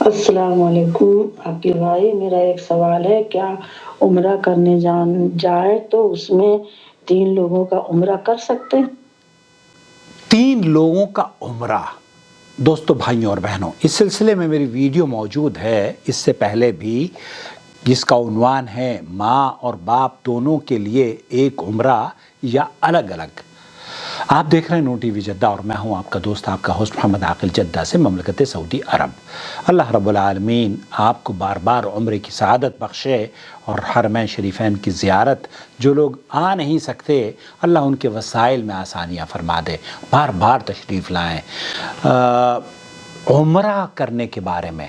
السلام علیکم عقیل بھائی، میرا ایک سوال ہے، کیا عمرہ کرنے جائے تو اس میں 3 لوگوں کا عمرہ کر سکتے ہیں؟ 3 لوگوں کا عمرہ۔ دوستو، بھائیوں اور بہنوں، اس سلسلے میں میری ویڈیو موجود ہے اس سے پہلے بھی، جس کا عنوان ہے ماں اور باپ دونوں کے لیے ایک عمرہ یا الگ الگ۔ آپ دیکھ رہے ہیں نو ٹی وی جدہ اور میں ہوں آپ کا دوست، آپ کا ہوسٹ محمد عاقل، جدہ سے، مملکت سعودی عرب۔ اللہ رب العالمین آپ کو بار بار عمرے کی سعادت بخشے اور حرمین شریفین کی زیارت جو لوگ آ نہیں سکتے، اللہ ان کے وسائل میں آسانیاں فرما دے، بار بار تشریف لائیں۔ عمرہ کرنے کے بارے میں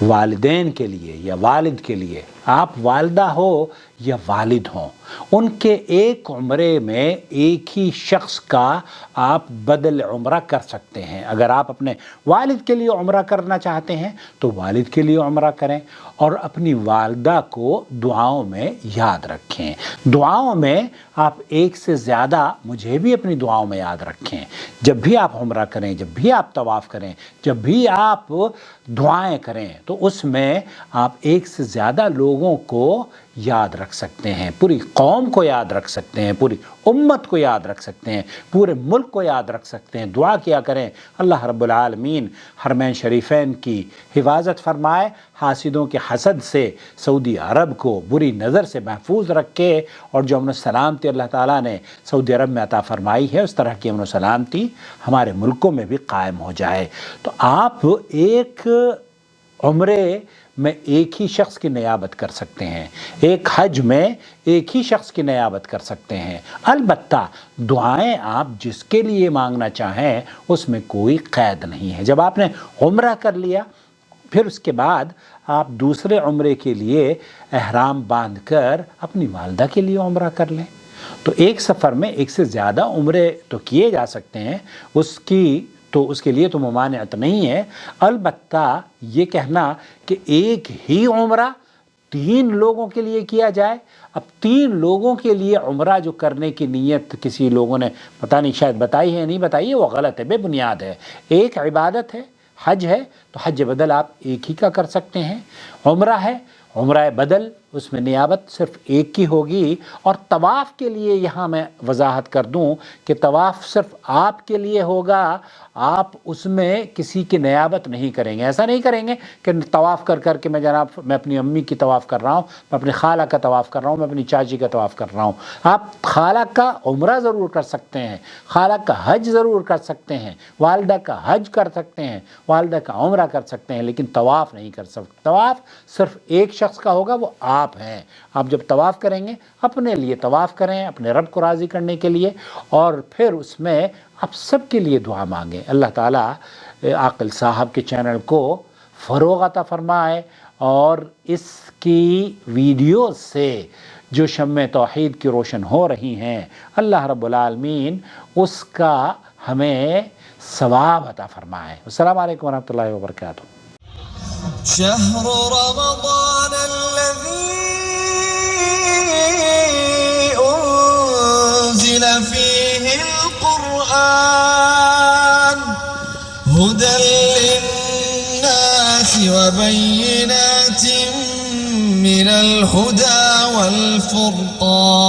والدین کے لیے یا والد کے لیے، آپ والدہ ہو یا والد ہوں، ان کے ایک عمرے میں ایک ہی شخص کا آپ بدل عمرہ کر سکتے ہیں۔ اگر آپ اپنے والد کے لیے عمرہ کرنا چاہتے ہیں تو والد کے لیے عمرہ کریں، اور اپنی والدہ کو دعاؤں میں یاد رکھیں۔ دعاؤں میں آپ ایک سے زیادہ، مجھے بھی اپنی دعاؤں میں یاد رکھیں۔ جب بھی آپ عمرہ کریں، جب بھی آپ طواف کریں، جب بھی آپ دعائیں کریں، تو اس میں آپ ایک سے زیادہ لوگوں کو یاد رکھ سکتے ہیں، پوری قوم کو یاد رکھ سکتے ہیں، پوری امت کو یاد رکھ سکتے ہیں، پورے ملک کو یاد رکھ سکتے ہیں۔ دعا کیا کریں، اللہ رب العالمین حرمین شریفین کی حفاظت فرمائے، حاسدوں کے حسد سے سعودی عرب کو بری نظر سے محفوظ رکھے، اور جو امن و سلامتی اللہ تعالیٰ نے سعودی عرب میں عطا فرمائی ہے، اس طرح کی امن و سلامتی ہمارے ملکوں میں بھی قائم ہو جائے۔ تو آپ ایک عمرے میں ایک ہی شخص کی نیابت کر سکتے ہیں، ایک حج میں ایک ہی شخص کی نیابت کر سکتے ہیں۔ البتہ دعائیں آپ جس کے لیے مانگنا چاہیں اس میں کوئی قید نہیں ہے۔ جب آپ نے عمرہ کر لیا، پھر اس کے بعد آپ دوسرے عمرے کے لیے احرام باندھ کر اپنی والدہ کے لیے عمرہ کر لیں۔ تو ایک سفر میں ایک سے زیادہ عمرے تو کیے جا سکتے ہیں، اس کے لیے تو ممانعت نہیں ہے۔ البتہ یہ کہنا کہ ایک ہی عمرہ 3 لوگوں کے لیے کیا جائے، اب 3 لوگوں کے لیے عمرہ جو کرنے کی نیت کسی لوگوں نے پتہ نہیں شاید بتائی ہے یا نہیں بتائی ہے، وہ غلط ہے، بے بنیاد ہے۔ ایک عبادت ہے، حج ہے، تو حج بدل آپ ایک ہی کا کر سکتے ہیں۔ عمرہ ہے، عمرہ بدل، اس میں نیابت صرف ایک کی ہوگی۔ اور طواف کے لیے یہاں میں وضاحت کر دوں کہ طواف صرف آپ کے لیے ہوگا، آپ اس میں کسی کی نیابت نہیں کریں گے۔ ایسا نہیں کریں گے کہ طواف کر کے میں اپنی امی کی طواف کر رہا ہوں، میں اپنی خالہ کا طواف کر رہا ہوں، میں اپنی چاچی کا طواف کر رہا ہوں۔ آپ خالہ کا عمرہ ضرور کر سکتے ہیں، خالہ کا حج ضرور کر سکتے ہیں، والدہ کا حج کر سکتے ہیں، والدہ کا عمرہ کر سکتے ہیں، لیکن طواف نہیں کر سکتے۔ طواف صرف ایک شخص کا ہوگا، وہ آپ ہیں۔ آپ جب طواف کریں گے، اپنے لیے طواف کریں، اپنے رب کو راضی کرنے کے لیے، اور پھر اس میں آپ سب کے لیے دعا مانگیں۔ اللہ تعالیٰ عاقل صاحب کے چینل کو فروغ عطا فرمائے، اور اس کی ویڈیو سے جو شمع توحید کی روشن ہو رہی ہیں، اللہ رب العالمین اس کا ہمیں ثواب عطا فرمائے۔ السلام علیکم ورحمۃ اللہ وبرکاتہ۔ شهر رمضان الذي أنزل فيه القرآن هدى للناس وبينات من الهدى والفرقان